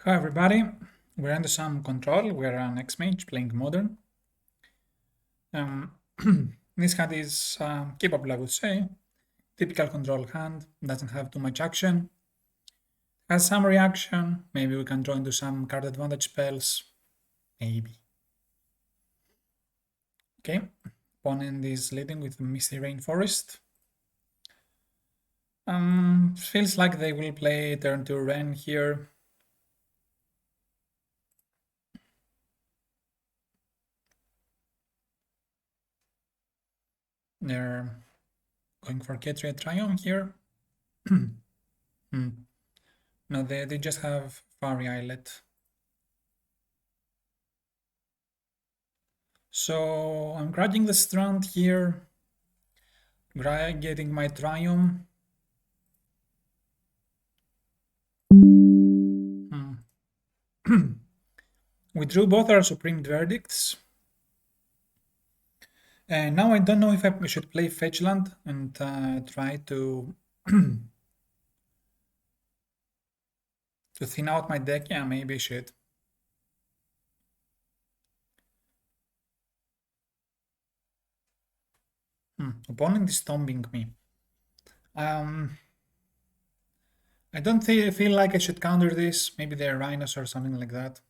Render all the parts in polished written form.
Hi everybody, we're into some control. We're an xmage playing modern. Um, this hand is capable, I would say. Typical control hand, doesn't have too much action. Has some reaction, maybe we can draw into some card advantage spells. Maybe. Okay, opponent is leading with Misty Rainforest. Feels like they will play turn 2 Ren here. They're going for Ketria Triumph here. No, they just have Fairy Islet. So I'm grudging the strand here, getting my Triumph. We drew both our Supreme Verdicts. And now I don't know if I should play Fetchland and try to to thin out my deck. Yeah, maybe I should. Opponent is stomping me. I don't feel like I should counter this. Maybe they're Rhinos or something like that.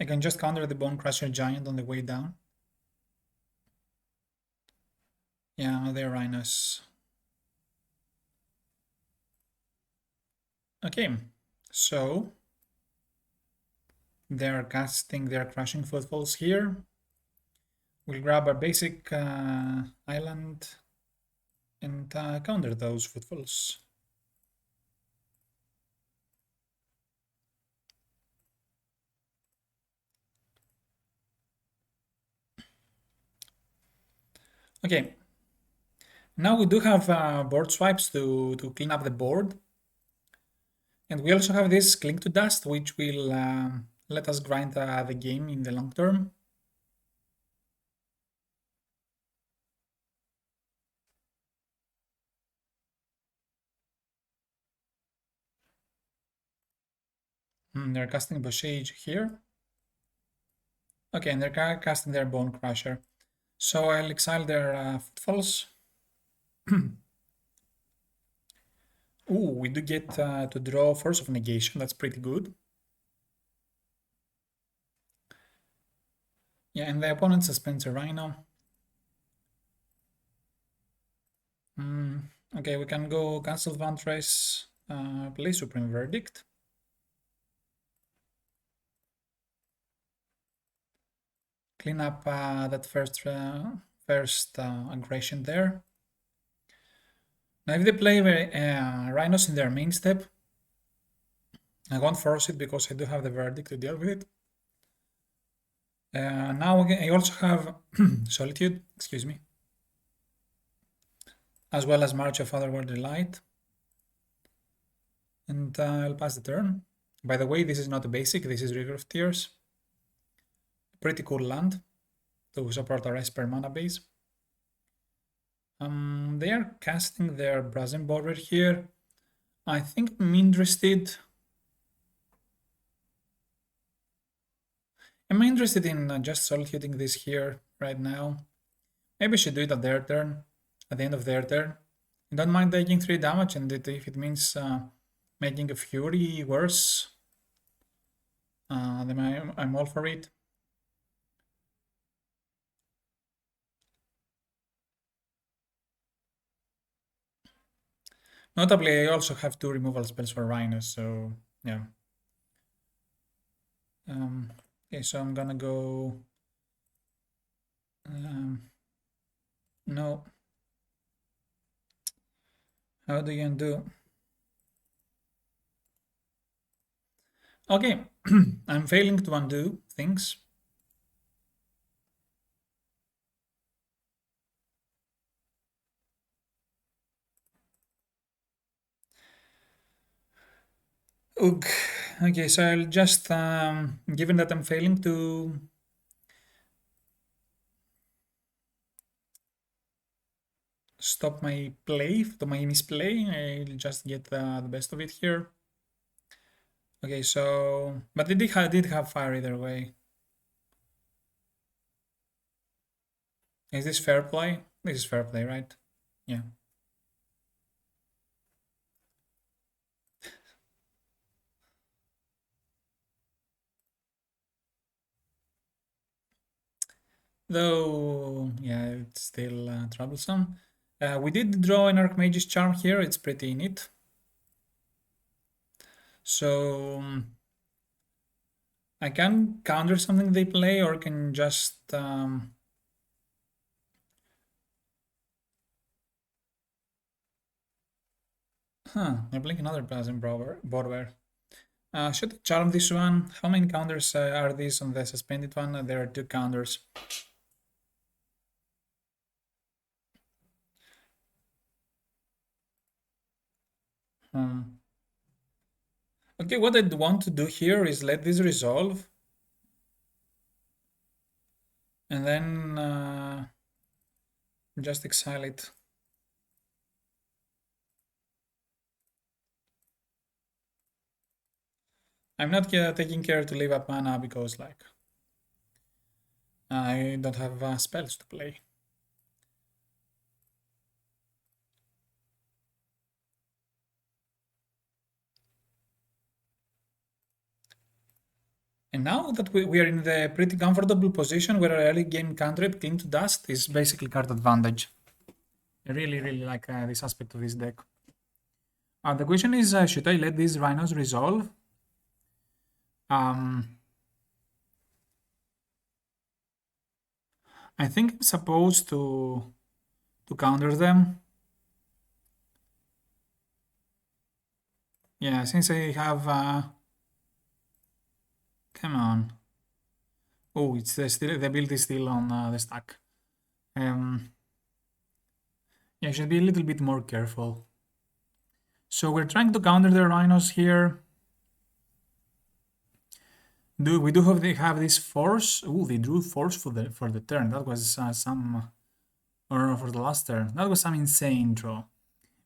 I can just counter the Bone Crusher Giant on the way down. Yeah, they're Rhinos. Okay, so they're casting their Crushing Footfalls here. We'll grab our basic island and counter those footfalls. Okay, now we do have board swipes to clean up the board. And we also have this Cling to Dust, which will let us grind the game in the long term. They're casting Bossage here. Okay, and they're casting their Bone Crusher. So I'll exile their footfalls. Ooh, we do get to draw Force of Negation. That's pretty good. Yeah, and the opponent suspends a Rhino. Okay, we can go cancel Vantress, play Supreme Verdict. Clean up that first aggression there. Now if they play Rhinos in their main step, I won't force it because I do have the Verdict to deal with it. Now I also have Solitude, excuse me, as well as March of Otherworldly Light. And I'll pass the turn. By the way, this is not a basic, this is River of Tears. Pretty cool land to support our Esper mana base. They are casting their Brazen Border here. I think I'm interested. Am I interested in just solituting this here right now? Maybe I should do it at their turn, at the end of their turn. I don't mind taking 3 damage, and if it means making a Fury worse, then I'm all for it. Notably, I also have 2 removal spells for Rhinos, so yeah. Okay, so I'm gonna go... no. How do you undo? Okay, I'm failing to undo things. Ugh. Okay, so I'll just, given that I'm failing to stop my play, to my misplay, I'll just get the best of it here. Okay, so but it did have fire either way. Is this fair play? This is fair play, right? Yeah. Though, yeah, it's still troublesome. We did draw an Archmage's Charm here. It's pretty neat. So I can counter something they play, or can just they're playing another Plasm Border. Should I charm this one? How many counters are these on the suspended one? There are two counters. Okay, what I'd want to do here is let this resolve, and then just exile it. I'm not taking care to leave up mana because, like, I don't have spells to play. And now that we are in the pretty comfortable position where early game cantrip Cling to Dust is basically card advantage. I really, really like this aspect of this deck. The question is, should I let these rhinos resolve? I think I'm supposed to counter them. Yeah, since I have come on. Oh, it's still the build is still on the stack. Yeah, I should be a little bit more careful. So we're trying to counter the rhinos here. We do have this force. Oh, they drew force for the turn. That was some, or for the last turn. That was some insane draw.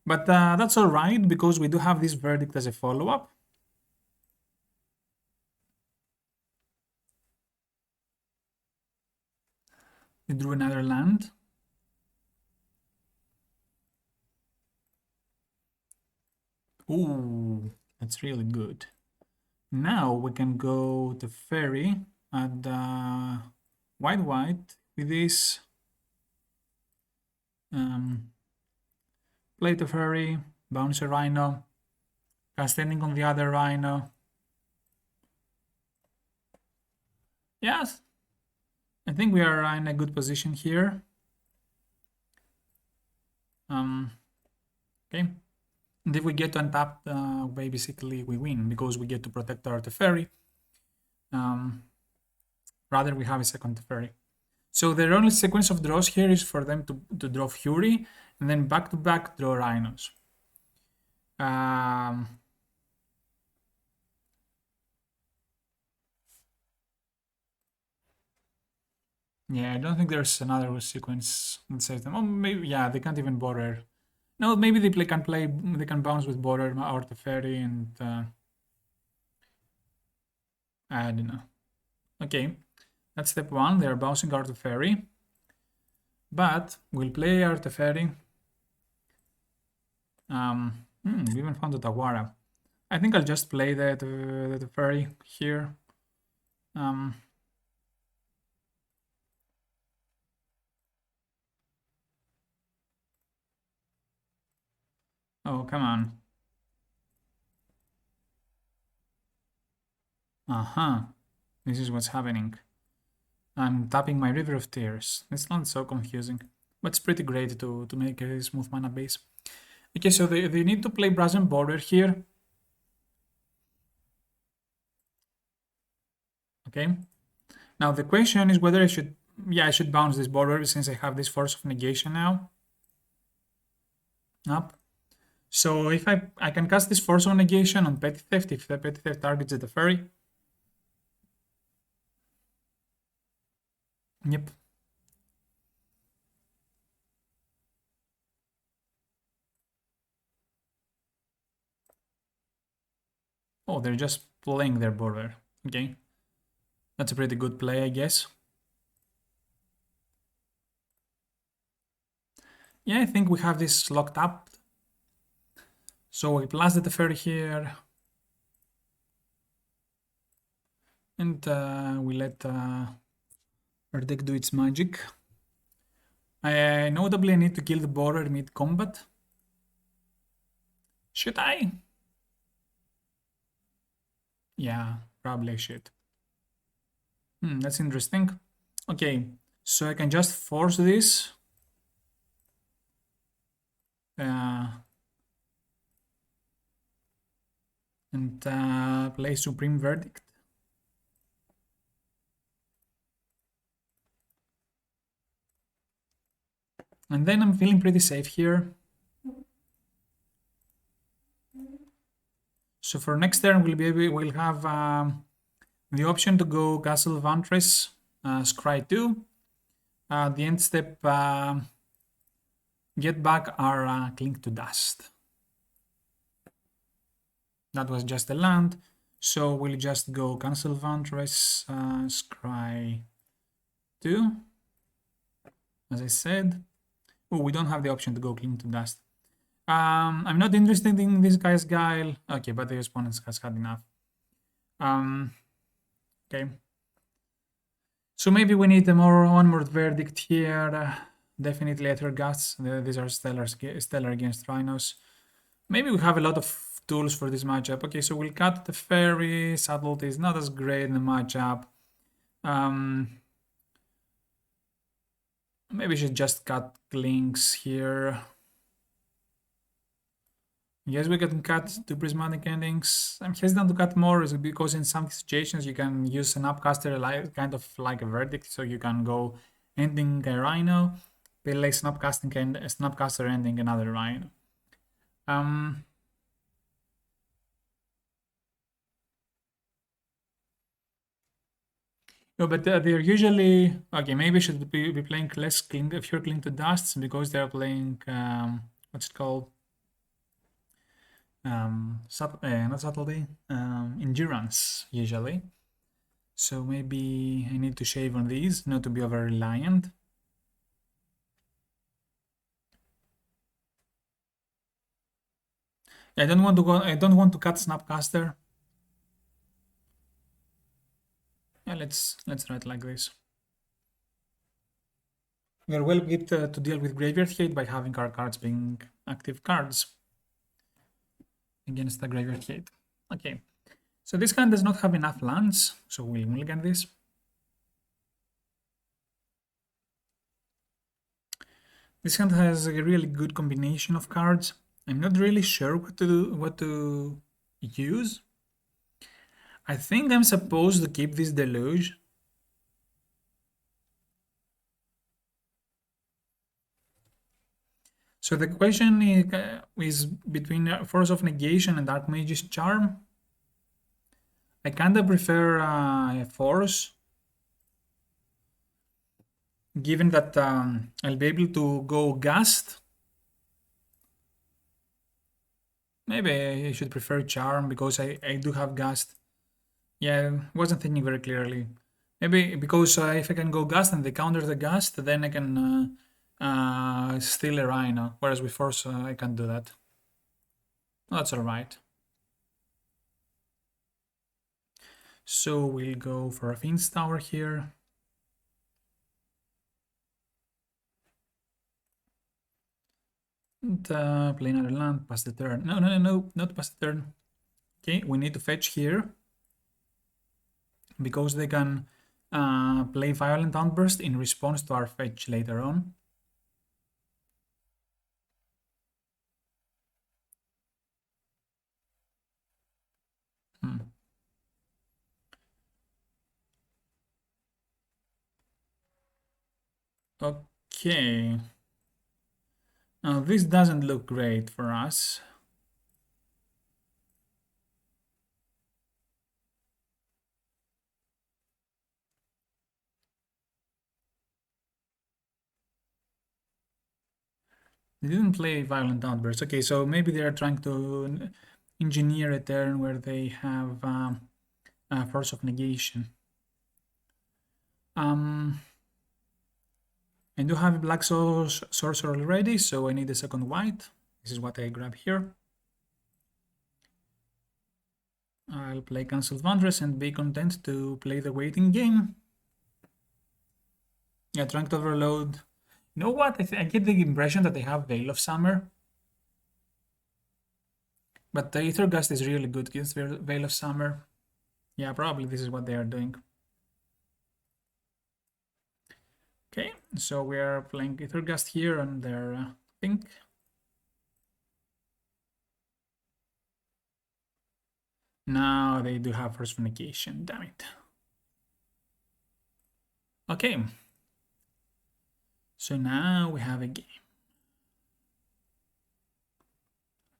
But that's all right because we do have this verdict as a follow-up. We drew another land. Ooh, that's really good. Now we can go to fairy and white with this. Play the fairy, bounce a rhino, standing on the other rhino. Yes, I think we are in a good position here. Okay, and if we get to untap, basically we win because we get to protect our Teferi. Rather, we have a second Teferi. So the only sequence of draws here is for them to draw Fury and then back to back draw Rhinos. Yeah, I don't think there's another sequence that says them. Oh, maybe, yeah, they can't even border. No, maybe they can bounce with border or Teferi and I don't know. Okay, that's step one. They are bouncing our Teferi. But we'll play our Teferi. We even found the Tawara. I think I'll just play the Teferi here. Oh, come on. This is what's happening. I'm tapping my River of Tears. It's not so confusing, but it's pretty great to make a smooth mana base. Okay, so they need to play Brazen Border here. Okay. Now the question is whether I should bounce this border since I have this Force of Negation now. Up. So if I can cast this Force of Negation on Petty Theft if the Petty Theft targets the Fairy. Yep. Oh, they're just playing their border. Okay. That's a pretty good play, I guess. Yeah, I think we have this locked up. So we plus the Teferi here. And we let our deck do its magic. I notably need to kill the border mid-combat. Should I? Yeah, probably I should. That's interesting. Okay, so I can just force this. And play Supreme Verdict. And then I'm feeling pretty safe here. So for next turn we'll have the option to go Castle Vantress, Scry 2. The end step, get back our Cling to Dust. That was just a land, so we'll just go Cancel Vantress, Scry 2, as I said. Oh, we don't have the option to go Cling to Dust. I'm not interested in this guy's guile. Okay, but the opponent has had enough. Okay. So maybe we need one more verdict here. Definitely Ethergas. These are stellar against Rhinos. Maybe we have a lot of tools for this matchup. Okay, so we'll cut the Fairy. Subtlety is not as great in the matchup. Maybe we should just cut Clinks here. Yes, we can cut two prismatic endings. I'm hesitant to cut more because in some situations you can use an upcaster kind of like a verdict, so you can go ending a Rhino, play snapcaster ending another Rhino. No, but they're usually okay. Maybe should be playing less fewer Cling to Dusts because they're playing what's it called? Not subtlety, endurance usually. So maybe I need to shave on these, not to be over reliant. I don't want to go. I don't want to cut Snapcaster. Yeah, let's try it like this. We're well equipped to deal with graveyard hate by having our cards being active cards against the graveyard hate. Okay, so this hand does not have enough lands, so we'll mulligan this. This hand has a really good combination of cards. I'm not really sure what to use. I think I'm supposed to keep this Deluge. So the question is between Force of Negation and Dark Mage's Charm. I kinda prefer Force, given that I'll be able to go Gust. Maybe I should prefer Charm because I do have Gust. Yeah, wasn't thinking very clearly. Maybe because if I can go Gust and they counter the Gust, then I can steal a Rhino, whereas with Force I can't do that. That's alright. So we'll go for a Fiend's Tower here. And play another land, pass the turn. No, not pass the turn. Okay, we need to fetch here because they can play Violent Outburst in response to our fetch later on. Okay. Now this doesn't look great for us. They didn't play Violent Outburst. Okay, so maybe they are trying to engineer a turn where they have a force of negation. I do have a black sorcerer already, so I need a second white. This is what I grab here. I'll play Cancelled Wanderers and be content to play the waiting game. Yeah, Trunked Overload. You know what? I get the impression that they have Veil of Summer. But the Aethergust is really good against Veil of Summer. Yeah, probably this is what they are doing. Okay, so we are playing Aethergust here on their pink. Now they do have Force of Negation, damn it. Okay, so now we have a game.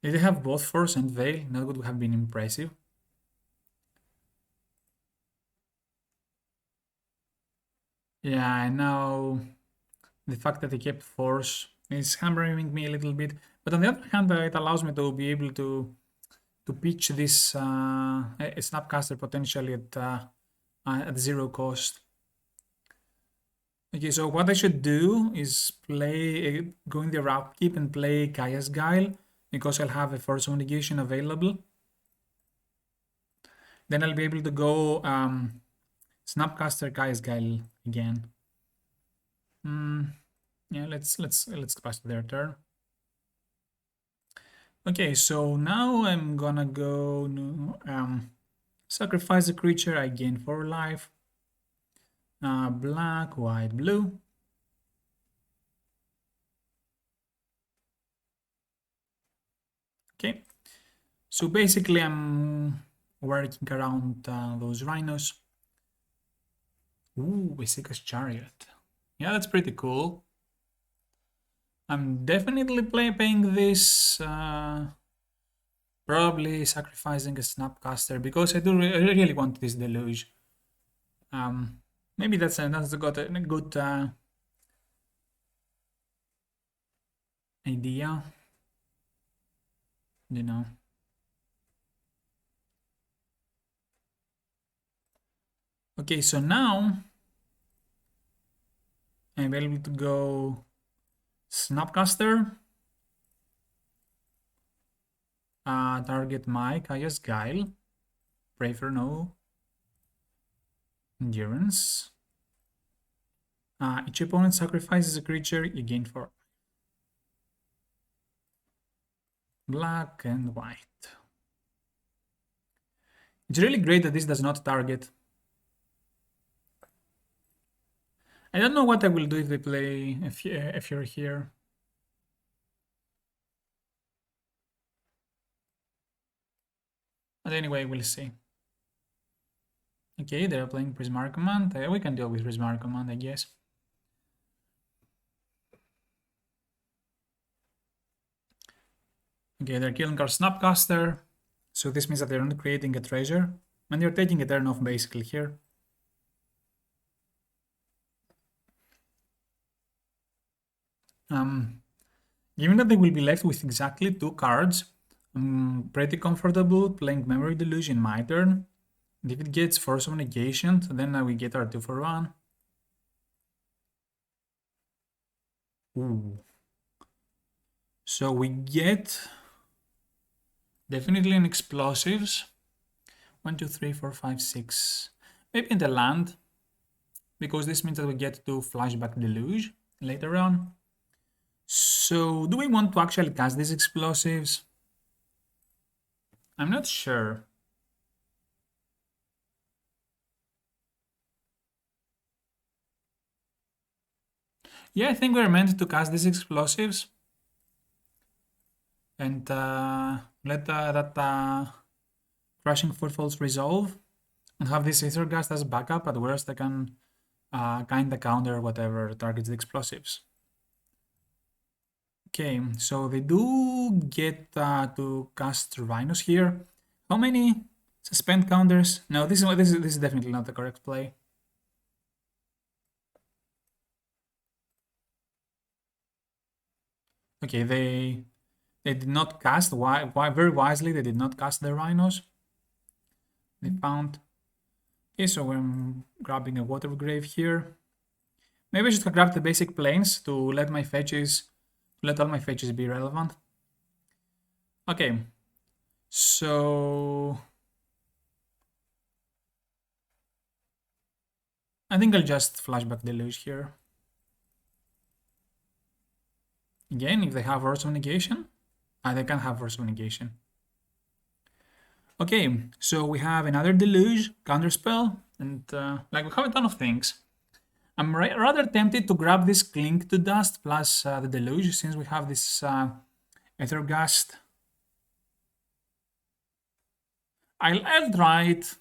If they have both Force and Veil, that would have been impressive. Yeah, I know the fact that they kept Force is hammering me a little bit, but on the other hand, it allows me to be able to pitch this a Snapcaster potentially at 0 cost. Okay, so what I should do is play, go in the upkeep and play Kaya's Guile, because I'll have a Force of Negation available. Then I'll be able to go Snapcaster Kaya's Guile again. Yeah, let's pass their turn. Okay, so now I'm gonna go sacrifice a creature, I gain 4 life. Black, white, blue. Okay, so basically I'm working around those rhinos. Ooh, Isika's Chariot. Yeah, that's pretty cool. I'm definitely paying this, probably sacrificing a Snapcaster, because I really want this Deluge. Maybe that's a good idea, you know. Okay, so now I'm able to go Snapcaster, target my Kaya's Guile, pray for no endurance. Each opponent sacrifices a creature, you gain 4. Black and white. It's really great that this does not target. I don't know what I will do if they play if you're here. But anyway, we'll see. Okay, they're playing Prismar Command. We can deal with Prismar Command, I guess. Okay, they're killing our Snapcaster. So this means that they're not creating a treasure. And they're taking a turn off basically here. Given that they will be left with exactly 2 cards, I'm pretty comfortable playing Memory Deluge in my turn. And if it gets Force of Negation, then we get our 2 for 1. Ooh. So we get definitely an explosives. 1, 2, 3, 4, 5, 6. Maybe in the land, because this means that we get to flashback Deluge later on. So do we want to actually cast these explosives? I'm not sure. Yeah, I think we're meant to cast these explosives and let that Crushing Footfalls resolve and have this Aethergust as backup. At worst, I can kinda counter whatever targets the explosives. Okay, so they do get to cast Rhinos here. How many suspend counters? No, this is definitely not the correct play. Okay, they They did not cast, why very wisely, they did not cast the rhinos. They found. Okay, so I'm grabbing a water grave here. Maybe I should grab the basic planes to let my fetches, let all my fetches be relevant. Okay, so I think I'll just flashback Deluge here. Again, if they have Words of Negation, they can't have Words of Negation. Okay, so we have another Deluge, Counterspell, and like we have a ton of things. I'm rather tempted to grab this Cling to Dust plus the Deluge, since we have this Ether Gust. I'll try it.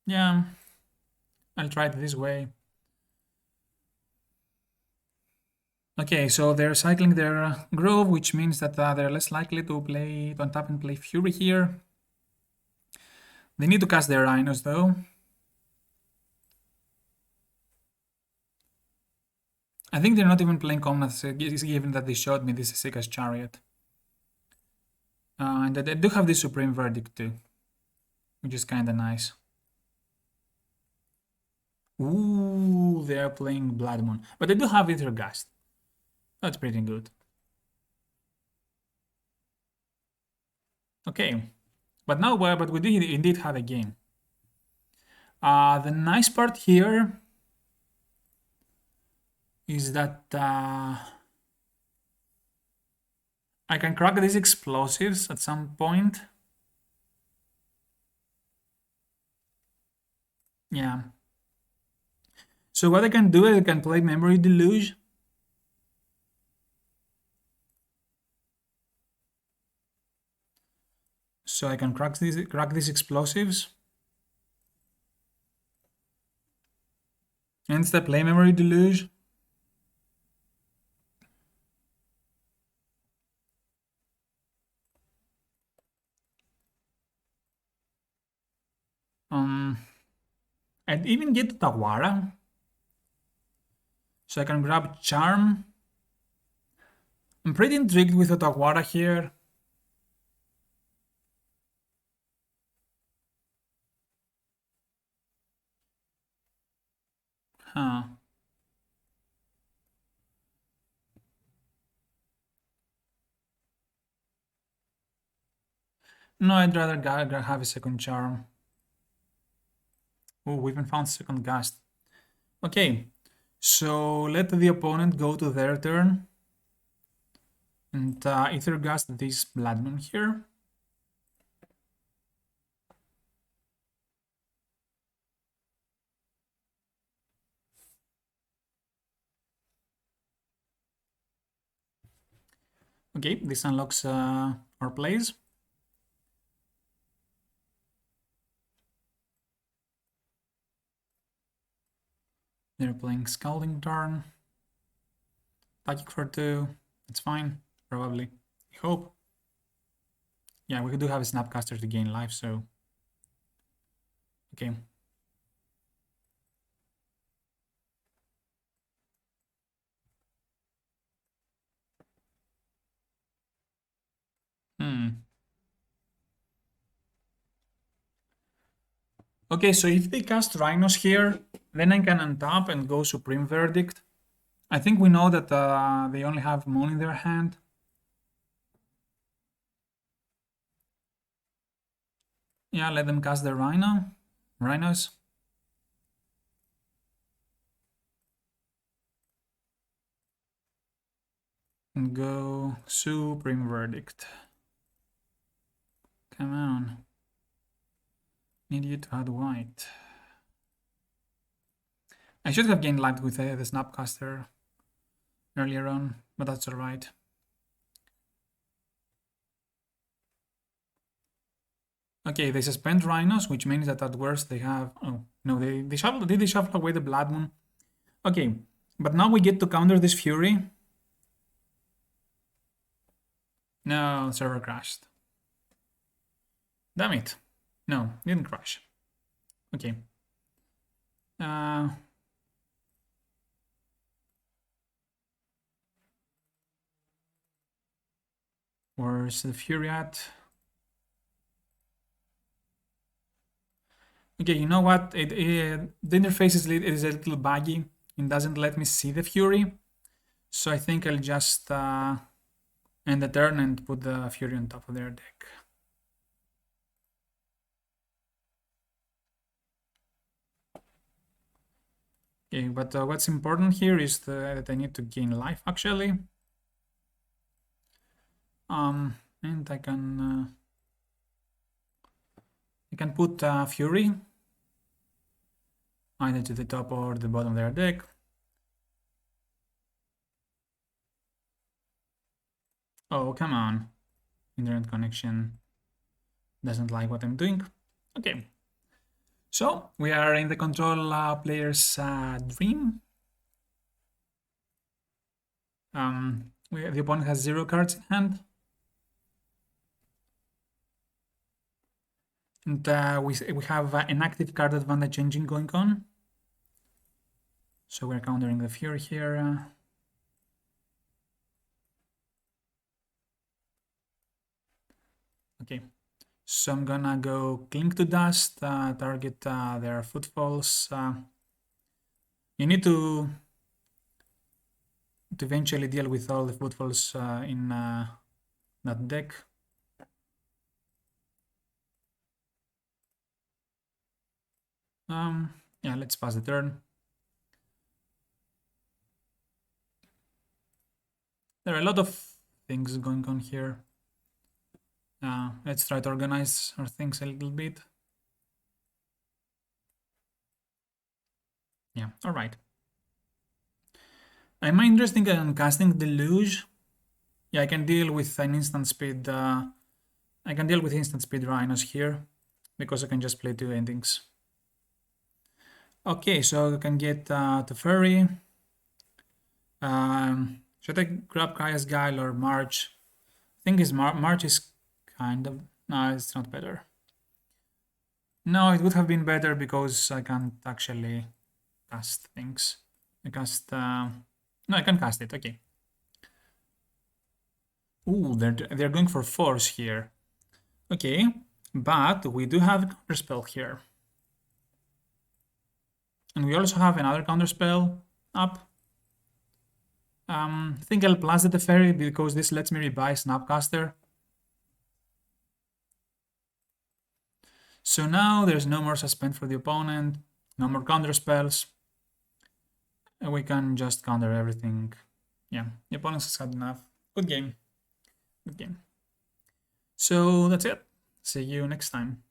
Yeah, I'll try it this way. Okay, so they're cycling their Grove, which means that they're less likely to untap and play Fury here. They need to cast their Rhinos though. I think they're not even playing Comnaths, given that they showed me this Sika's Chariot. And they do have this Supreme Verdict too, which is kinda nice. Ooh, they're playing Blood Moon. But they do have Ethergast. That's pretty good. Okay. But now, but we did indeed have a game. The nice part here is that I can crack these explosives at some point. Yeah. So what I can do is I can play Memory Deluge. So I can crack these explosives. And instead play Memory Deluge. I'd even get to Tawara. So I can grab Charm. I'm pretty intrigued with the Tawara here. Huh. No, I'd rather have a second Charm. Oh, we even found second Gust. Okay, so let the opponent go to their turn. And Ether Gust this Blood Moon here. Okay, this unlocks our plays. They're playing Scalding Tarn. Attacking for 2. It's fine, probably. I hope. Yeah, we do have a Snapcaster to gain life, so... Okay. Okay, so if they cast Rhinos here, then I can untap and go Supreme Verdict. I think we know that they only have Moon in their hand. Yeah, let them cast their Rhinos. And go Supreme Verdict. Come on. Need you to add white. I should have gained light with the Snapcaster earlier on, but that's alright. Okay, they suspend Rhinos, which means that at worst they have... Oh, no, they shuffle away the Blood Moon. Okay, but now we get to counter this Fury. No, server crashed. Damn it. No, didn't crash. Okay. Where's the Fury at? Okay, you know what? The interface is a little buggy. It doesn't let me see the Fury. So I think I'll just end the turn and put the Fury on top of their deck. Okay, but what's important here is that I need to gain life actually. And I can put Fury either to the top or the bottom of their deck. Oh, come on. Internet connection doesn't like what I'm doing. Okay. So we are in the control player's dream. The opponent has 0 cards in hand. And we have an active card advantage engine going on. So we're countering the Fury here. Okay, so I'm gonna go Cling to Dust, target their footfalls. You need to eventually deal with all the footfalls in that deck. Yeah, let's pass the turn. There are a lot of things going on here. Let's try to organize our things a little bit. Yeah, all right. Am I interested in casting Deluge? Yeah, I can deal with an instant speed. I can deal with instant speed rhinos here because I can just play 2 endings. Okay, so I can get the Furry. Should I grab Kaya's Guile or March? I think March is kind of... No, it's not better. No, it would have been better because I can't actually cast things. I cast... No, I can cast it, okay. Ooh, they're going for force here. Okay, but we do have a counterspell here. And we also have another counterspell up. I think I'll plus the Teferi because this lets me rebuy Snapcaster. So now there's no more suspend for the opponent, no more counterspells. And we can just counter everything. Yeah, the opponent has had enough. Good game. Good game. So that's it. See you next time.